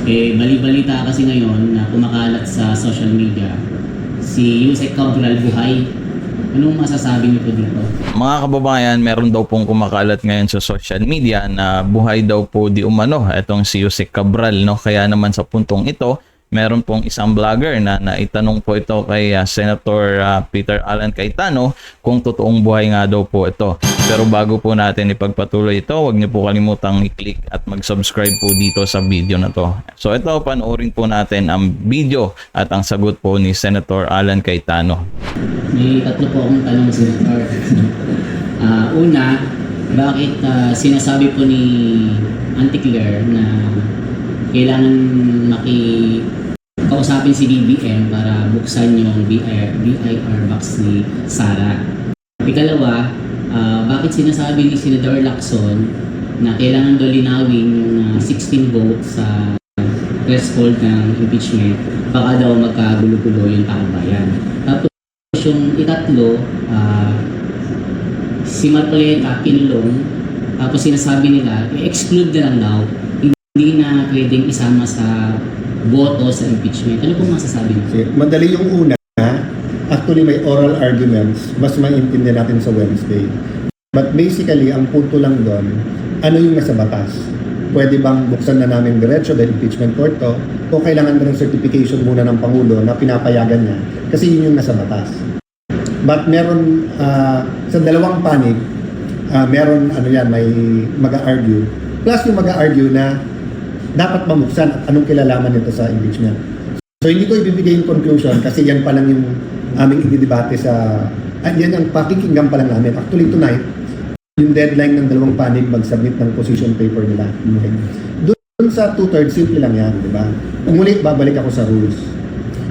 Bali-balita kasi ngayon na kumakalat sa social media si Yusek Cabral buhay. Anong masasabi niyo po dito? Mga kababayan, meron daw pong kumakalat ngayon sa social media na buhay daw po di umano itong si Yusek Cabral, no? Kaya naman sa puntong ito, meron pong isang vlogger na naitanong po ito kay Senator Peter Alan Cayetano kung totoong buhay nga daw po ito. Pero bago po natin ipagpatuloy ito, huwag niyo po kalimutang i-click at mag-subscribe po dito sa video na to. So ito, panoorin po natin ang video at ang sagot po ni Senator Alan Cayetano. May tatlo po akong tanong, Senator. Una, bakit sinasabi po ni Auntie Claire na kailangan kausapin si BBM para buksan yung BIR box ni Sara? Ikalawa, bakit sinasabi ni Senador Lacson na kailangan daw linawin yung 16 votes sa threshold ng impeachment, baka daw magkagulo-gulo yung taong bayan? Tapos yung ikatlo, si Marcoleta kinulong, tapos sinasabi nila i-exclude na lang daw, hindi na pwedeng isama sa boto sa impeachment. Ano pong masasabi niyo? Madali yung una. Actually, may oral arguments. Mas maintindihan natin sa Wednesday. But basically, ang punto lang doon, ano yung nasa batas? Pwede bang buksan na namin diretso dahil impeachment court to? O kailangan ba ng certification muna ng Pangulo na pinapayagan niya? Kasi yun yung nasa batas. But meron, sa dalawang panig, meron, may mag-argue. Plus yung mag-argue na dapat mamuksan at anong kilalaman nito sa impeachment. So hindi ko ibibigay yung conclusion kasi yan pa lang yung aming ididebate sa yan ang pakikinggan pa lang namin. Actually tonight, yung deadline ng dalawang panig mag-submit ng position paper nila. Okay. Doon sa 2/3, simple lang yan, di ba? Umulit, babalik ako sa rules.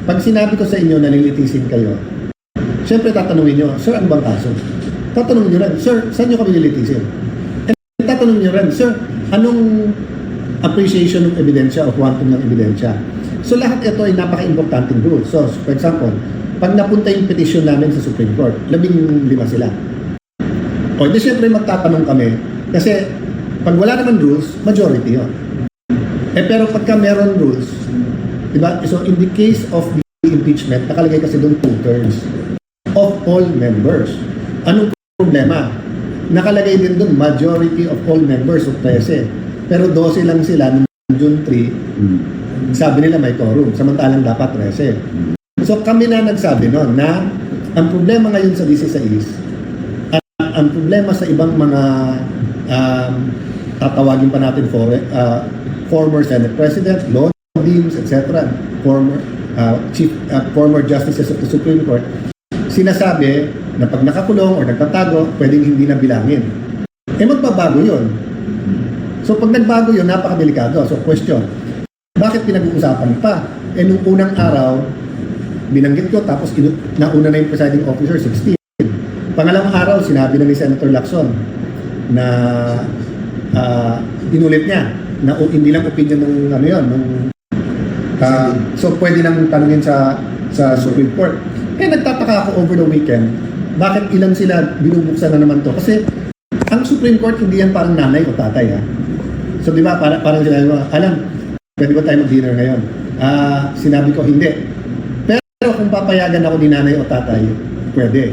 Pag sinabi ko sa inyo na nilitisin kayo, syempre tatanungin nyo, sir, ano bang kaso? Tatanungin nyo rin, sir, saan nyo kami nilitisin? And tatanungin nyo rin, sir, anong appreciation ng ebidensya o quantum ng ebidensya? So lahat ito ay napaka-importanting rules. So for example, pag napunta yung petition namin sa Supreme Court, 15 sila. O di syempre magtatanong kami kasi pag wala naman rules, majority yun. Pero pagka meron rules, diba? So in the case of the impeachment, nakalagay kasi doon 2/3 of all members. Anong problema? Nakalagay din doon majority of all members of 13. Pero 12 lang sila noong June 3. Sabi nila may quorum, samantalang dapat 13. So kami na nagsabi noon na ang problema ngayon sa 16 at ang problema sa ibang mga tatawagin pa natin former Senate President, law deans, etc., former justices of the Supreme Court, sinasabi na pag nakakulong o nagtatago, pwedeng hindi na bilangin. Magbabago yun. So pag nagbago yun, napakadelikado. So question, bakit pinag-uusapan pa? Nung unang araw, binanggit ko, tapos nauna na yung presiding officer, 16. Pangalawang araw, sinabi na ni Senator Lacson na inulit niya na hindi lang opinion ng so pwede nang tanungin sa Supreme Court. Nagtataka ako over the weekend, bakit ilan sila binubuksan na naman to? Kasi ang Supreme Court, hindi yan parang nanay o tatay, ha? So di ba, parang sila, alam, pwede ba tayo mag-dinner ngayon? Sinabi ko, hindi. Pero kung papayagan ako ni nanay o tatay, pwede.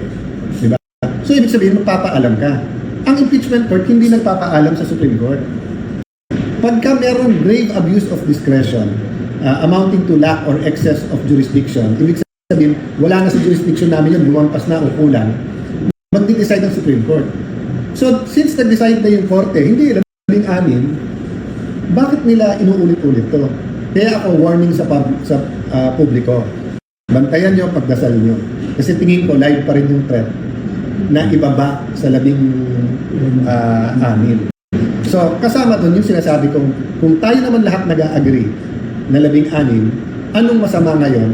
Di ba? So ibig sabihin, magpapaalam ka. Ang impeachment court, hindi nagpapaalam sa Supreme Court. Pagka meron grave abuse of discretion, amounting to lack or excess of jurisdiction, ibig sabihin, wala na sa jurisdiction namin yun, lumampas na o kulang, mag-decide ang Supreme Court. So since nag-decide na yung korte, hindi 16, bakit nila inuulit-ulit to? Kaya ako warning sa publiko. Bantayan nyo, pagdasal nyo. Kasi tingin ko live pa rin yung threat na ibaba sa 16. So kasama doon yung sinasabi kong kung tayo naman lahat nag-agree na 16, anong masama ngayon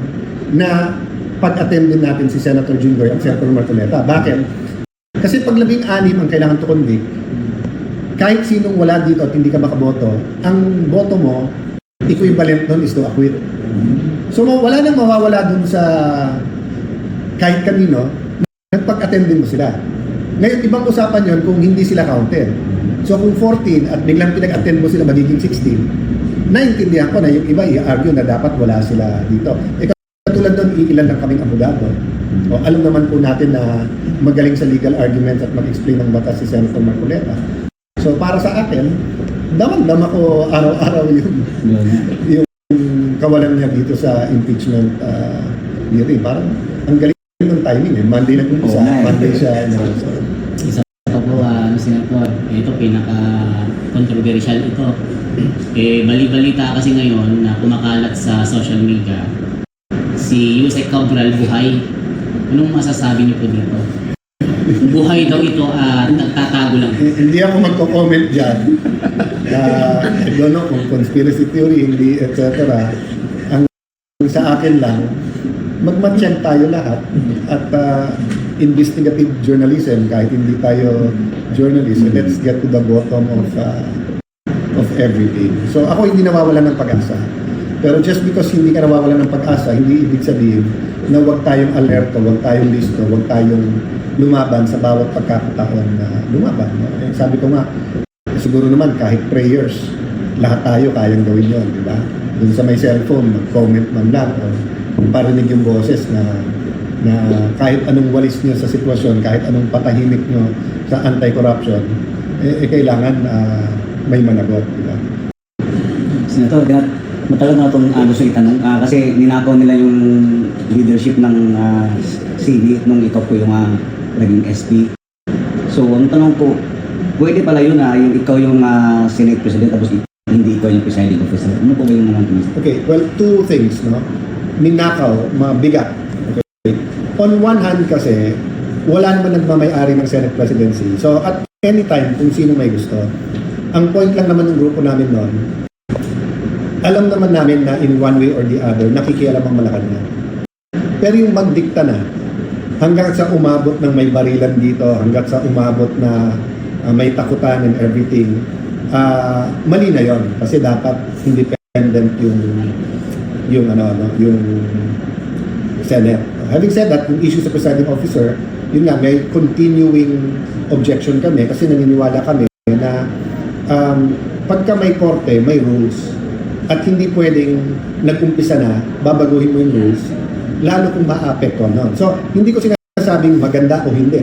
na pag-attend din natin si Senator Jinggoy at Senator Marcoleta? Bakit? Kasi pag 16 ang kailangan to convict, kahit sinong wala dito at hindi ka makaboto, ang boto mo, equivalent nun is to acquit. So wala nang mawawala dun sa kahit kanino, nagpag-attend din mo sila. Ngayon, ibang usapan yon kung hindi sila counted. So kung 14 at biglang pinag-attend mo sila magiging 16, naintindihan ko na yung iba i-argue na dapat wala sila dito. Katulad doon, iilan lang kaming abogado. O, alam naman po natin na magaling sa legal arguments at mag-explain ng batas si Senator Marcoleta. So para sa akin, damang-dama ko araw-araw yung kawalan niya dito sa impeachment hearing. Parang ang galing ng timing eh. Monday nag-umpisa, Monday siya. Isa pa po, Senator, ito pinaka-controversial ito. Bali-balita kasi ngayon na kumakalat sa social media si Yusek Cabral buhay. Anong masasabi niyo po dito? Buhay daw ito at nagtatago lang. Hindi ako magko-comment dyan. I don't know kung conspiracy theory, hindi, etc. Ang sa akin lang, magmatsyag tayo lahat at investigative journalism, kahit hindi tayo journalist, let's get to the bottom of everything. So ako hindi nawawalan ng pag-asa. Pero just because hindi ka nawawalan ng pag-asa, hindi ibig sabihin na huwag tayong alerto, huwag tayong listo, huwag tayong lumaban sa bawat pagkakataon na lumaban. No? Sabi ko nga, siguro naman kahit prayers, lahat tayo kayang gawin yun, di ba? Dun sa may cellphone, mag-comment man lang o parinig yung boses na kahit anong walis nyo sa sitwasyon, kahit anong patahimik nyo sa anti-corruption, kailangan may managot, di ba? Senator, matagal na itong gusto itanong kasi ninakaw nila yung leadership ng CD nung ikaw po yung naging SP. So, ang tanong ko, pwede pala yun yung ikaw yung Senate President tapos hindi ikaw yung presiding officer. Ano po ba yung mga tinis? Okay, well, two things, no? Ninakaw, mabigat. Okay. On one hand kasi, wala naman nagmamayari ng Senate Presidency. So, at any time, kung sino may gusto. Ang point lang naman ng grupo namin noon, alam naman namin na in one way or the other, nakikialam ang Malacanang. Pero yung magdikta na, hanggang sa umabot ng may barilan dito, hanggang sa umabot na may takutan and everything, mali na yon kasi dapat independent yung Senate. Having said that, yung issue sa presiding officer, yun nga, may continuing objection kami kasi naniniwala kami na pagka may korte, may rules. At hindi pwedeng nag-umpisa na, babaguhin mo yung rules, lalo kung ma-apektuhan nun. So, hindi ko sinasabing maganda o hindi.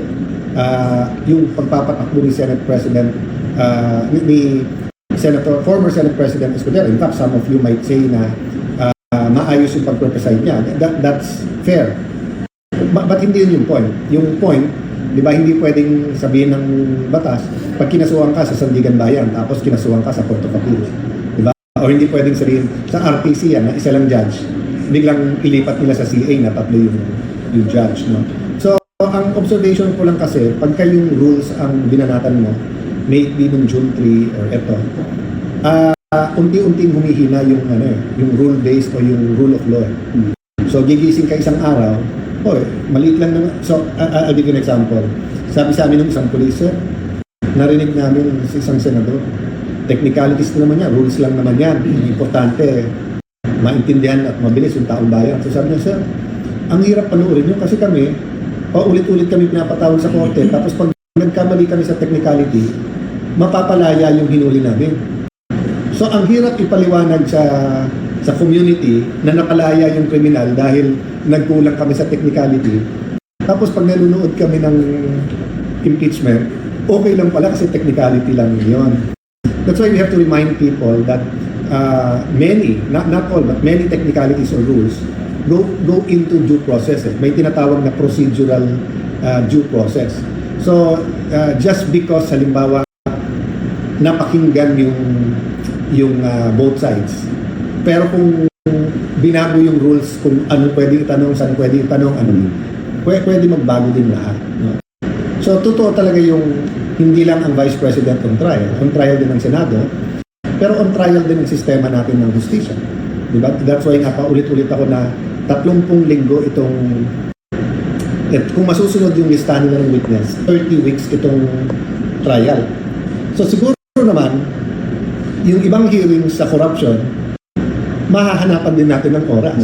Yung pagpapatakbo ni Senate President, ni former Senate President Escudero, in fact, some of you might say na maayos yung pag-preside niya. That's fair. But hindi yun yung point. Yung point, di ba, hindi pwedeng sabihin ng batas, pag kinasuhan ka sa Sandigan Bayan, tapos kinasuhan ka sa Court of Appeals. O hindi pwedeng sabihin, sa RTC yan, na isa lang judge, biglang ilipat nila sa CA na tatlo yung judge. No? So, ang observation ko lang kasi, pagka yung rules ang binanatan mo, may it be nung June 3 or ito, unti-unting humihina yung rule-based o yung rule of law. So, gigising ka isang araw, maliit lang naman. So, I'll give you an example. Sabi sa amin ng isang police, narinig namin sa isang senador, technicalities na naman yan, rules lang naman yan. Importante, maintindihan at mabilis yung taong bayan. So sabi niya, sir, ang hirap panuorin nyo kasi kami, ulit-ulit kami pinapatawag sa korte, tapos pag nagkamali kami sa technicality, mapapalaya yung hinuli namin. So ang hirap ipaliwanag sa community na napalaya yung kriminal dahil nagkulang kami sa technicality. Tapos pag nanunood kami ng impeachment, okay lang pala kasi technicality lang yun. That's why we have to remind people that many, not all, but many technicalities or rules go into due process. May tinatawag na procedural due process. So, just because, halimbawa, napakinggan yung both sides, pero kung binago yung rules kung ano pwede itanong, saan pwede itanong, pwede magbago din lahat. No? So, totoo talaga yung hindi lang ang Vice President on trial din ang Senado, pero on trial din ang sistema natin ng justisya. Diba? That's why nga paulit-ulit ako na 30 linggo itong, kung masusunod yung listahan nila ng witness, 30 weeks itong trial. So siguro naman, yung ibang hearings sa corruption, mahahanapan din natin ng oras.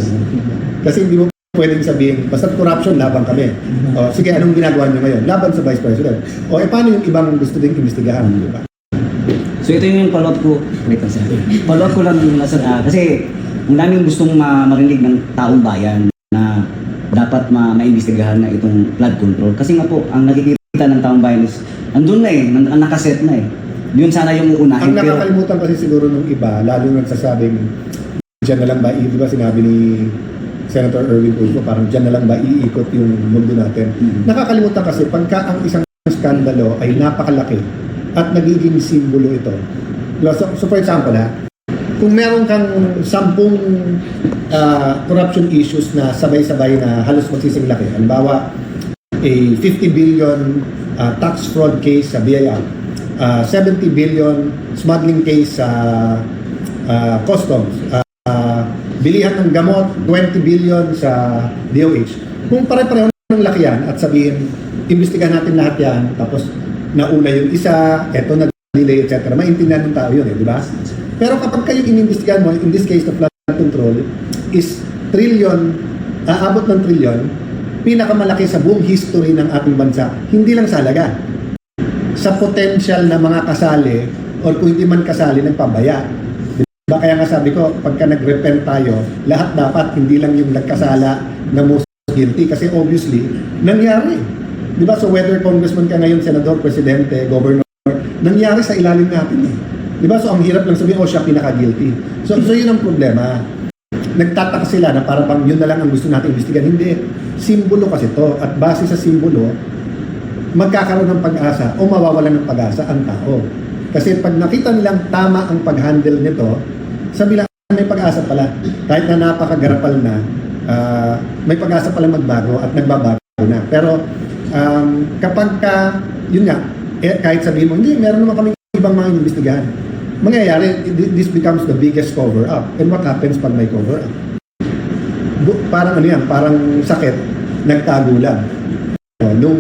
Kasi hindi mo pwedeng sabihin, basta corruption, laban kami. O, sige, anong ginagawa niyo ngayon? Laban sa Vice President. O, paano yung ibang gusto ding investigahan? Diba? So ito yung follow-up ko. Wait lang sir. Follow-up ko lang muna sir. Kasi ang daming gustong marinig ng taong bayan na dapat maimbestigahan na itong flood control. Kasi nga po, ang nakikita ng taong bayan is andun na eh, nakaset na eh. Yun sana yung uunahin. Ang nakakalimutan kasi siguro nung iba, lalo nagsasabing dyan na lang ba, di ba sinabi ni Senator Erwin Tulfo, parang dyan na lang ba iikot yung mundo natin. Nakakalimutan kasi pagka ang isang skandalo ay napakalaki at nagiging simbolo ito. Diba? So for example, kung meron kang 10 corruption issues na sabay-sabay na halos magsising laki, halimbawa a 50 billion tax fraud case sa BIR, 70 billion smuggling case sa customs, bilihan ng gamot 20 billion sa DOH. Kung pare-pareho ng laki yan at sabihin imbestigahan natin lahat yan, tapos nauna yung isa, eto nag-delay, etc. Maintindihan ng tao yun, di ba? Pero kapag kayo inimbestigahan mo, in this case, the flood control is trillion, aabot ng trillion, pinakamalaki sa buong history ng ating bansa. Hindi lang sa halaga. Sa potential na mga kasali, or kung hindi man kasali, nagpabaya. Diba? Kaya nga sabi ko, pagka nag-repent tayo, lahat dapat, hindi lang yung nagkasala na most guilty. Kasi obviously, nangyari. Diba? So whether congressman ka ngayon, senador, presidente, governor, nangyari sa ilalim natin eh. Diba? So ang hirap lang sabihin, siya pinaka-guilty. So yun ang problema. Nagtataka sila na para bang yun na lang ang gusto natin imbestigahan. Hindi. Simbolo kasi to. At base sa simbolo, magkakaroon ng pag-asa o mawawalan ng pag-asa ang tao. Kasi pag nakita nilang tama ang pag-handle nito, sabi lang, may pag-asa pala. Kahit na napakagarapal na, may pag-asa pala magbago at nagbabago na. Pero kapag yun nga, kahit sabihin mo, hindi, meron naman kami ibang mga investigahan. Mangyayari, this becomes the biggest cover-up. And what happens pag may cover-up? Parang ano yan, parang sakit, nagtago lang. Nung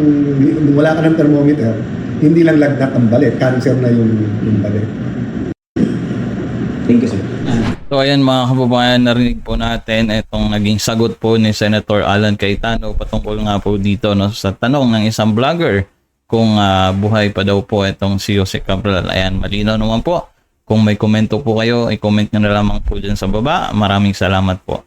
wala ka ng thermometer, hindi lang lagnat ang balit, cancer na yung balit. Thank you sir. So ayan mga kababayan, narinig po natin itong naging sagot po ni Senator Alan Cayetano patungkol nga po dito no, sa tanong ng isang vlogger kung buhay pa daw po itong si Jose Cabral. Ayan, malinaw naman po. Kung may komento po kayo, i-comment nyo na lamang po dyan sa baba. Maraming salamat po.